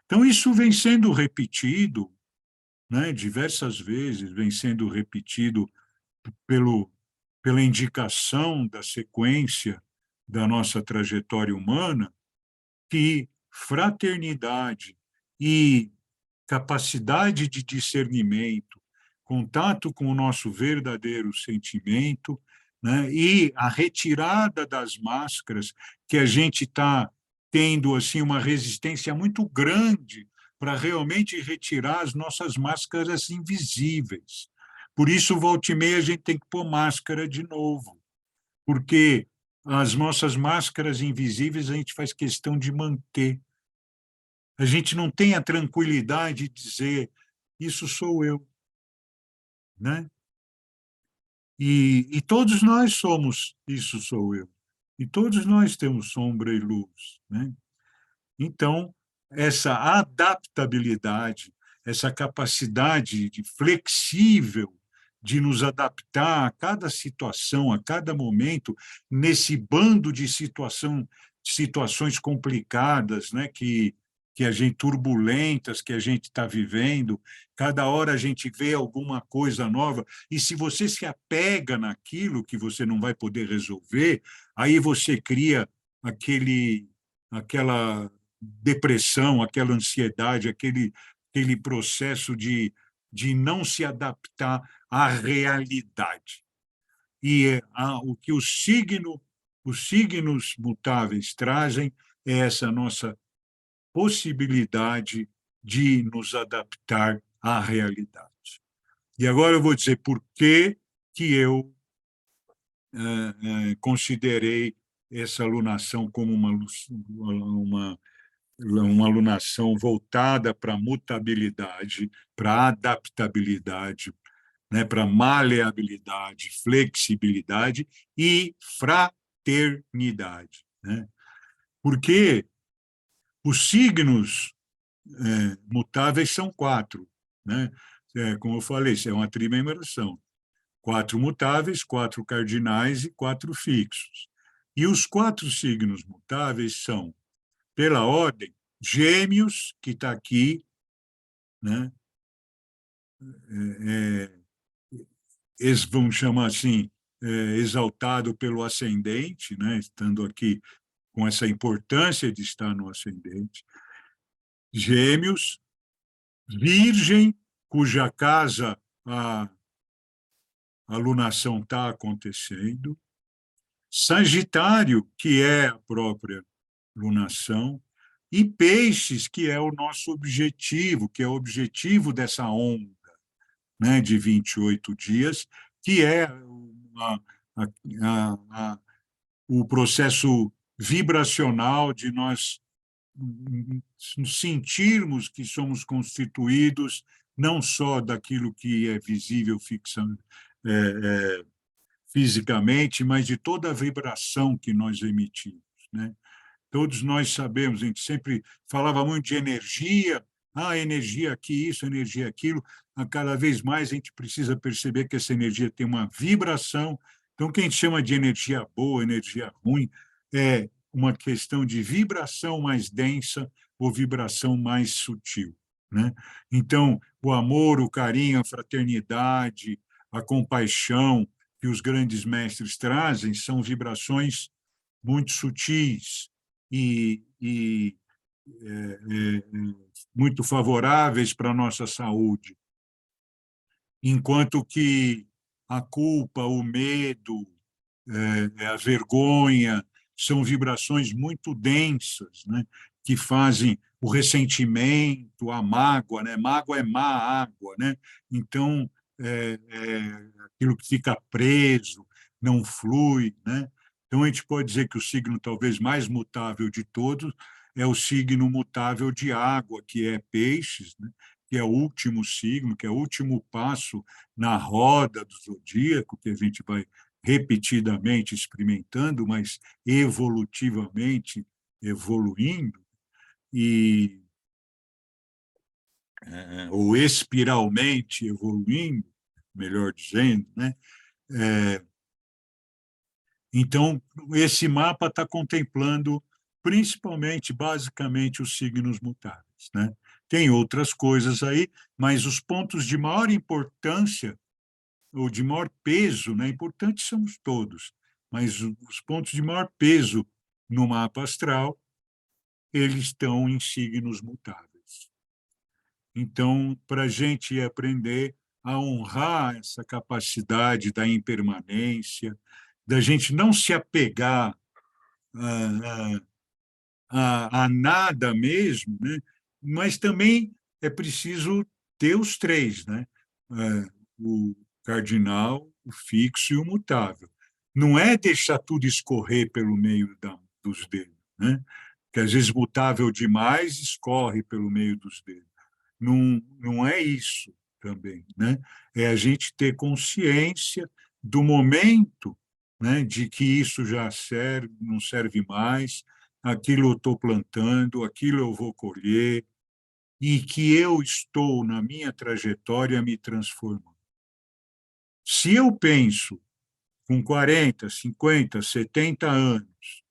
Então, isso vem sendo repetido, né, diversas vezes, vem sendo repetido pela indicação da sequência da nossa trajetória humana, que fraternidade e capacidade de discernimento, contato com o nosso verdadeiro sentimento, né, e a retirada das máscaras, que a gente está tendo assim uma resistência muito grande para realmente retirar as nossas máscaras invisíveis. Por isso, volta e meia, a gente tem que pôr máscara de novo, porque as nossas máscaras invisíveis a gente faz questão de manter. A gente não tem a tranquilidade de dizer, isso sou eu, né? E todos nós somos, isso sou eu. E todos nós temos sombra e luz, né? Então, essa adaptabilidade, essa capacidade de flexível de nos adaptar a cada situação, a cada momento, nesse bando de situações complicadas, né, que a gente turbulentas que a gente está vivendo, cada hora a gente vê alguma coisa nova, e se você se apega naquilo que você não vai poder resolver, aí você cria aquela depressão, aquela ansiedade, aquele processo de não se adaptar à realidade. E o que os signos mutáveis trazem é essa nossa possibilidade de nos adaptar à realidade. E agora eu vou dizer por que eu considerei essa alunação como uma uma alunação voltada para a mutabilidade, para a adaptabilidade, né, para maleabilidade, flexibilidade e fraternidade, né? Porque os signos mutáveis são 4, né? Como eu falei, isso é uma trimembração. 4 mutáveis, 4 cardinais e 4 fixos. E os 4 signos mutáveis são, pela ordem, Gêmeos, que está aqui, né? Eles vão chamar assim, exaltado pelo ascendente, né? Estando aqui com essa importância de estar no ascendente. Gêmeos, Virgem, cuja casa a alunação está acontecendo. Sagitário, que é a própria lunação. E Peixes, que é o nosso objetivo, que é o objetivo dessa onda, né, de 28 dias, que é o processo vibracional de nós sentirmos que somos constituídos não só daquilo que é visível fisicamente, mas de toda a vibração que nós emitimos, né? Todos nós sabemos, a gente sempre falava muito de energia, energia aqui, isso, energia aquilo. Cada vez mais a gente precisa perceber que essa energia tem uma vibração. Então, o que a gente chama de energia boa, energia ruim, é uma questão de vibração mais densa ou vibração mais sutil, né? Então, o amor, o carinho, a fraternidade, a compaixão que os grandes mestres trazem são vibrações muito sutis e muito favoráveis para a nossa saúde, enquanto que a culpa, o medo, a vergonha são vibrações muito densas, né? Que fazem o ressentimento, a mágoa, né? Mágoa é má água, né? Então, aquilo que fica preso, não flui, né? Então, a gente pode dizer que o signo talvez mais mutável de todos é o signo mutável de água, que é Peixes, né? Que é o último signo, que é o último passo na roda do zodíaco, que a gente vai repetidamente experimentando, mas evolutivamente evoluindo, ou espiralmente evoluindo, melhor dizendo, né? Então, esse mapa está contemplando principalmente, basicamente, os signos mutáveis, né? Tem outras coisas aí, mas os pontos de maior importância, ou de maior peso, né? Importantes somos todos, mas os pontos de maior peso no mapa astral, eles estão em signos mutáveis. Então, para a gente aprender a honrar essa capacidade da impermanência, da gente não se apegar a nada mesmo, né? Mas também é preciso ter os três, né? O cardinal, o fixo e o mutável. Não é deixar tudo escorrer pelo meio dos dedos, né? Que às vezes mutável demais escorre pelo meio dos dedos. Não é isso também, né? É a gente ter consciência do momento, né, de que isso já serve, não serve mais, aquilo eu estou plantando, aquilo eu vou colher, e que eu estou na minha trajetória me transformando. Se eu penso com 40, 50, 70 anos,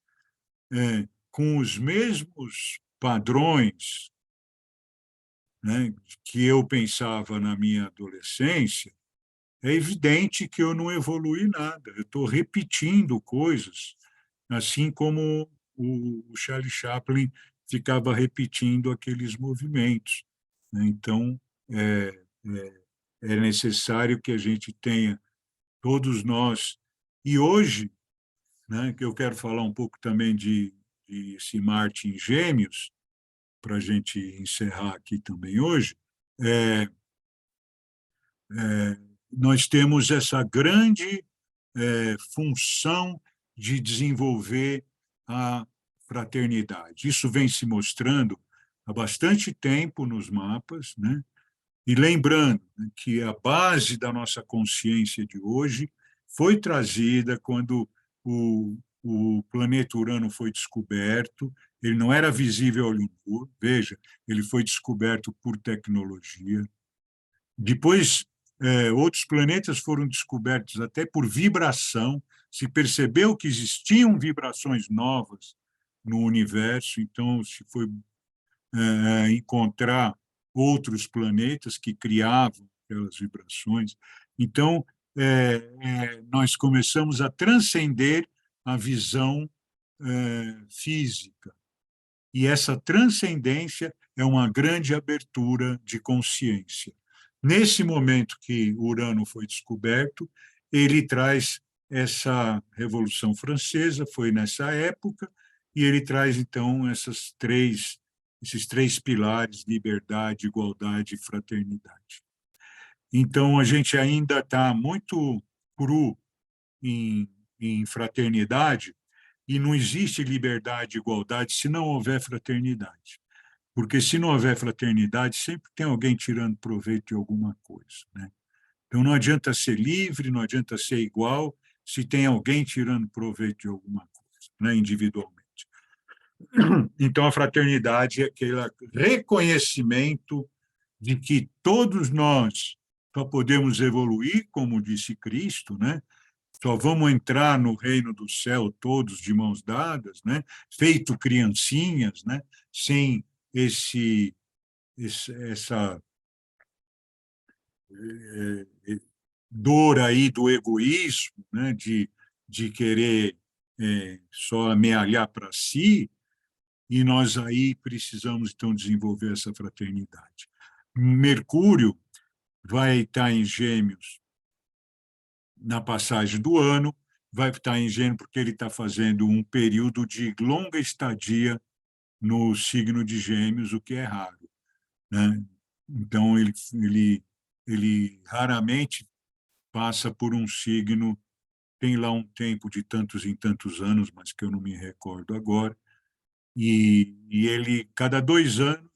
com os mesmos padrões, né, que eu pensava na minha adolescência, é evidente que eu não evolui nada. Eu estou repetindo coisas, assim como o Charlie Chaplin ficava repetindo aqueles movimentos, né? Então, é necessário que a gente tenha, todos nós, e hoje, né, que eu quero falar um pouco também de esse Marte em Gêmeos, para a gente encerrar aqui também hoje, nós temos essa grande função de desenvolver a fraternidade. Isso vem se mostrando há bastante tempo nos mapas, né? E lembrando, né, que a base da nossa consciência de hoje foi trazida quando o planeta Urano foi descoberto. Ele não era visível ao olho nu, veja, ele foi descoberto por tecnologia. Depois, outros planetas foram descobertos até por vibração. Se percebeu que existiam vibrações novas no universo, então se foi encontrar outros planetas que criavam aquelas vibrações. Então, nós começamos a transcender a visão física. E essa transcendência é uma grande abertura de consciência. Nesse momento que Urano foi descoberto, ele traz essa Revolução Francesa, foi nessa época, e ele traz, então, esses três pilares: liberdade, igualdade e fraternidade. Então, a gente ainda está muito cru em fraternidade, e não existe liberdade e igualdade se não houver fraternidade. Porque se não houver fraternidade, sempre tem alguém tirando proveito de alguma coisa, né? Então, não adianta ser livre, não adianta ser igual, se tem alguém tirando proveito de alguma coisa, né, individualmente. Então, a fraternidade é aquele reconhecimento de que todos nós só podemos evoluir, como disse Cristo, né? Só vamos entrar no reino do céu todos de mãos dadas, né? Feito criancinhas, né? Sem essa dor aí do egoísmo, né? De querer só amealhar para si, e nós aí precisamos, então, desenvolver essa fraternidade. Mercúrio vai estar em Gêmeos na passagem do ano, vai estar em Gêmeos porque ele está fazendo um período de longa estadia no signo de Gêmeos, o que é raro, né? Então, ele raramente passa por um signo, tem lá um tempo de tantos em tantos anos, mas que eu não me recordo agora, e ele, cada 2 anos,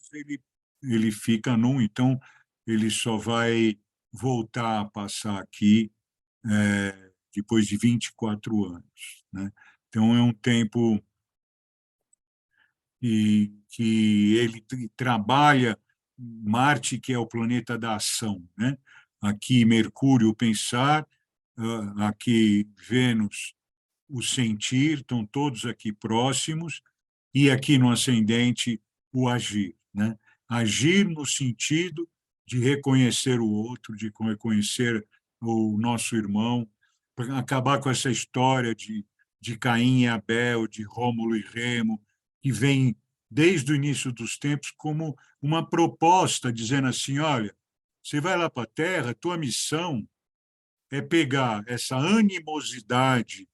ele fica num, então ele só vai voltar a passar aqui depois de 24 anos, né? Então, é um tempo que ele trabalha Marte, que é o planeta da ação, né? Aqui Mercúrio, o pensar, aqui Vênus, o sentir, estão todos aqui próximos, e aqui no ascendente, o agir, né? Agir no sentido de reconhecer o outro, de reconhecer o nosso irmão, acabar com essa história de Caim e Abel, de Rômulo e Remo, que vem desde o início dos tempos como uma proposta, dizendo assim: olha, você vai lá para a Terra, tua missão é pegar essa animosidade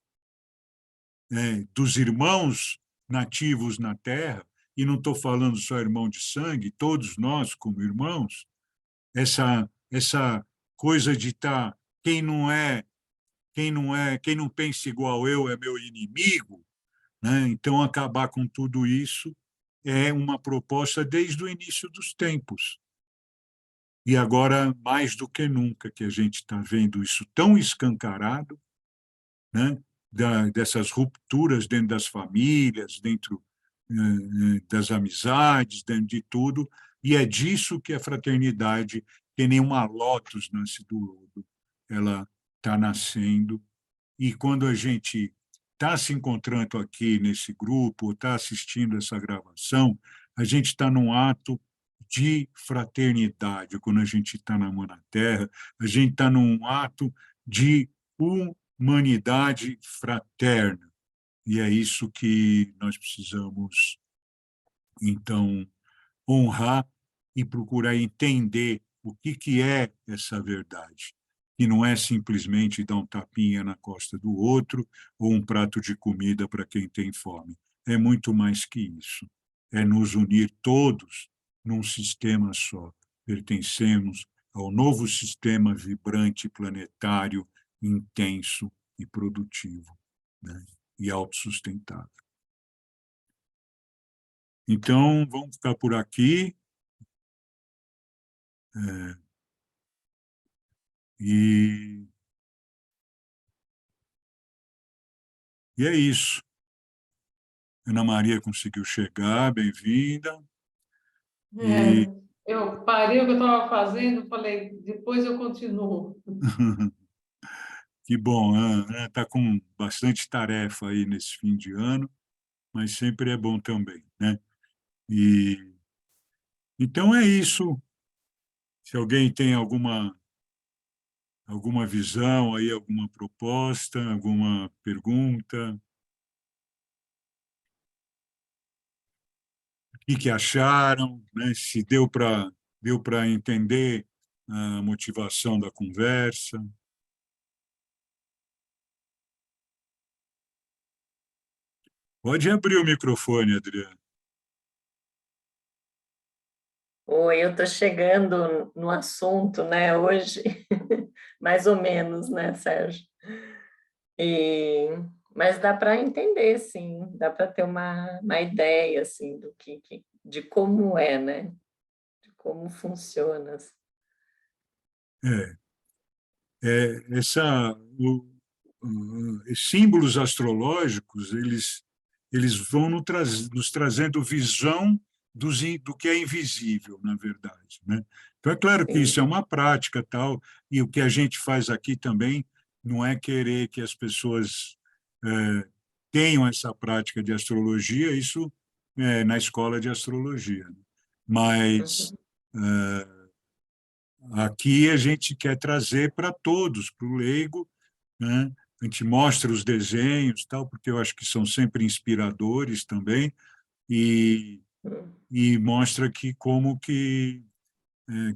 dos irmãos nativos na Terra, e não estou falando só irmão de sangue, todos nós como irmãos, essa coisa de estar, quem não pensa igual eu é meu inimigo, né? Então, acabar com tudo isso é uma proposta desde o início dos tempos. E agora, mais do que nunca, que a gente está vendo isso tão escancarado, né? Dessas rupturas dentro das famílias, dentro das amizades, dentro de tudo, e é disso que a fraternidade, que nenhuma lótus nasce do lodo, ela está nascendo. E quando a gente está se encontrando aqui nesse grupo, está assistindo essa gravação, a gente está num ato de fraternidade. Quando a gente está na Mão na Terra, a gente está num ato de humanidade fraterna. E é isso que nós precisamos, então, honrar e procurar entender o que é essa verdade, que não é simplesmente dar um tapinha na costa do outro ou um prato de comida para quem tem fome. É muito mais que isso. É nos unir todos num sistema só. Pertencemos ao novo sistema vibrante, planetário, intenso e produtivo, né? E autossustentável. Então, vamos ficar por aqui. É, e, e é isso. Ana Maria conseguiu chegar, bem-vinda. E Eu parei o que eu estava fazendo, falei, depois eu continuo. que bom, Ana está com bastante tarefa aí nesse fim de ano, mas sempre é bom também, né? E então é isso. Se alguém tem alguma visão aí, alguma proposta, alguma pergunta, o que acharam, né? Se deu para entender a motivação da conversa. Pode abrir o microfone, Adriana. Oi, eu estou chegando no assunto, né, hoje, mais ou menos, né, Sérgio? E, mas dá para entender, sim, dá para ter uma ideia, assim, de como é, né? De como funciona. É, símbolos astrológicos, eles vão nos trazendo visão do que é invisível, na verdade, né? Então, é claro que isso é Sim. uma prática, tal, e o que a gente faz aqui também não é querer que as pessoas tenham essa prática de astrologia, isso é na escola de astrologia, né? Mas Uhum. aqui a gente quer trazer para todos, para o leigo, né? A gente mostra os desenhos, tal, porque eu acho que são sempre inspiradores também, e, e mostra que como que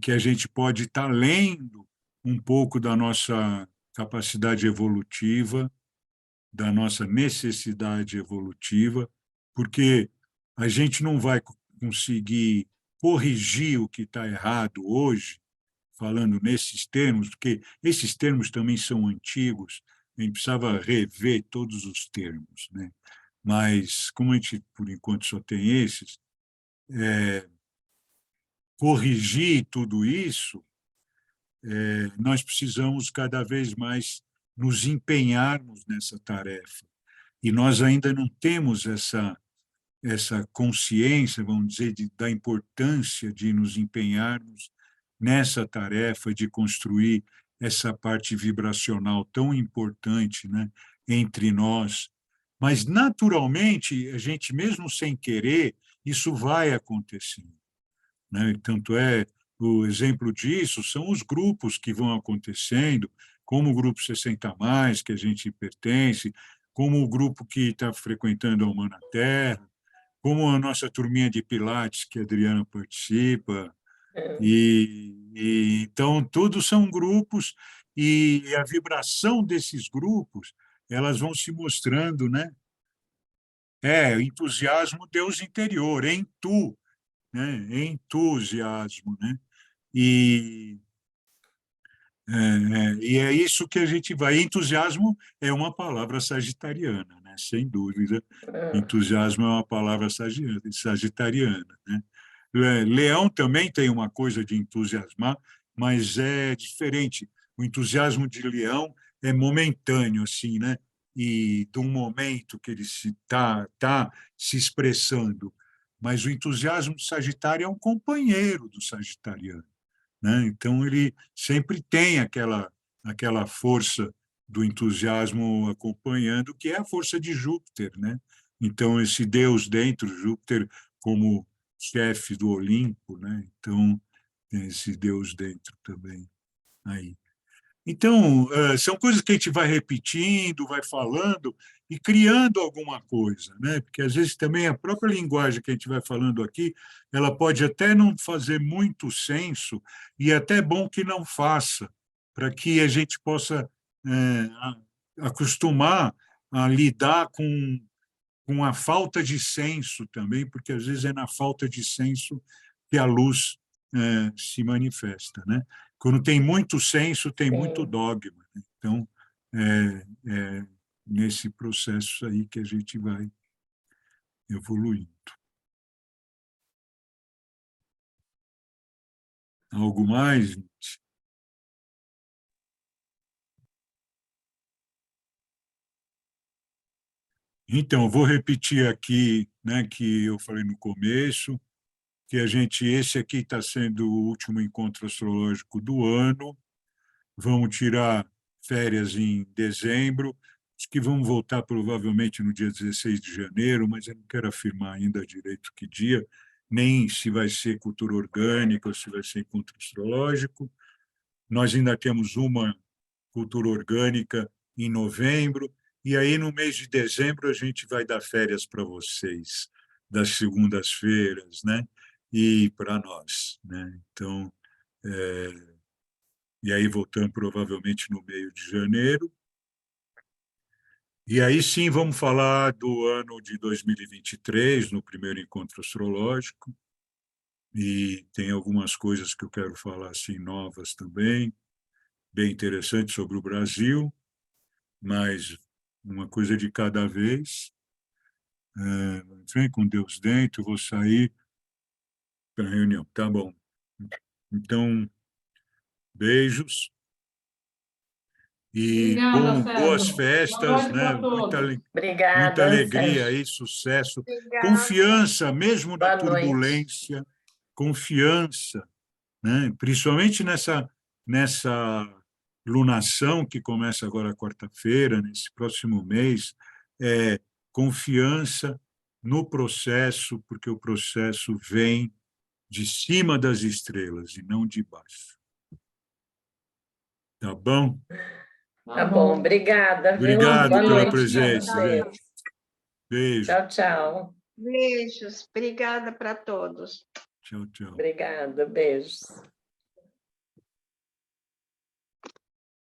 a gente pode estar lendo um pouco da nossa capacidade evolutiva, da nossa necessidade evolutiva, porque a gente não vai conseguir corrigir o que está errado hoje, falando nesses termos, porque esses termos também são antigos, a gente precisava rever todos os termos, né? Mas, como a gente, por enquanto, só tem esses, corrigir tudo isso, nós precisamos cada vez mais nos empenharmos nessa tarefa. E nós ainda não temos essa consciência, vamos dizer, da importância de nos empenharmos nessa tarefa de construir essa parte vibracional tão importante, né, entre nós. Mas, naturalmente, a gente, mesmo sem querer, isso vai acontecendo, né? Tanto é, o exemplo disso são os grupos que vão acontecendo, como o Grupo 60+, que a gente pertence, como o grupo que está frequentando a Humana Terra, como a nossa turminha de Pilates, que a Adriana participa, então todos são grupos e a vibração desses grupos elas vão se mostrando, né? Entusiasmo Deus interior, em tu, né? Entusiasmo, né? E e é isso que a gente vai. Entusiasmo é uma palavra sagitariana, né? Sem dúvida. Entusiasmo é uma palavra sagitariana, né? Leão também tem uma coisa de entusiasmar, mas é diferente. O entusiasmo de Leão é momentâneo, assim, né? E de um momento que ele tá se expressando. Mas o entusiasmo do Sagitário é um companheiro do Sagitariano, né? Então, ele sempre tem aquela força do entusiasmo acompanhando, que é a força de Júpiter, né? Então, esse Deus dentro, Júpiter como chefe do Olimpo, né? Então, tem esse Deus dentro também aí. Então, são coisas que a gente vai repetindo, vai falando e criando alguma coisa, né? Porque às vezes também a própria linguagem que a gente vai falando aqui, ela pode até não fazer muito senso e é até bom que não faça, para que a gente possa acostumar a lidar com a falta de senso também, porque às vezes é na falta de senso que a luz se manifesta, né? Quando tem muito senso, tem muito Sim. dogma, né? Então, é nesse processo aí que a gente vai evoluindo. Algo mais? Então, eu vou repetir aqui, né, que eu falei no começo, que esse aqui está sendo o último encontro astrológico do ano. Vamos tirar férias em dezembro. Acho que vamos voltar provavelmente no dia 16 de janeiro, mas eu não quero afirmar ainda direito que dia, nem se vai ser cultura orgânica ou se vai ser encontro astrológico. Nós ainda temos uma cultura orgânica em novembro, e aí no mês de dezembro a gente vai dar férias para vocês, das segundas-feiras, né? E para nós, né? Então, e aí voltamos provavelmente no meio de janeiro. E aí sim vamos falar do ano de 2023, no primeiro encontro astrológico, e tem algumas coisas que eu quero falar assim novas também, bem interessantes sobre o Brasil, mas uma coisa de cada vez. Vem com Deus dentro, vou sair para a reunião. Tá bom. Então, beijos e Obrigada, boas Sérgio. Boa festas, noite né? para todos. Muita Obrigada, alegria Sérgio. aí, sucesso, Obrigada. confiança, mesmo na Boa noite. turbulência, confiança, né? Principalmente nessa lunação que começa agora quarta-feira, nesse próximo mês, confiança no processo, porque o processo vem de cima das estrelas e não de baixo. Tá bom? Tá bom, obrigada, viu? Obrigado Boa pela noite para presença, vocês. gente. Beijo. Tchau, tchau. Beijos. Obrigada para todos. Tchau, tchau. Obrigada, beijos.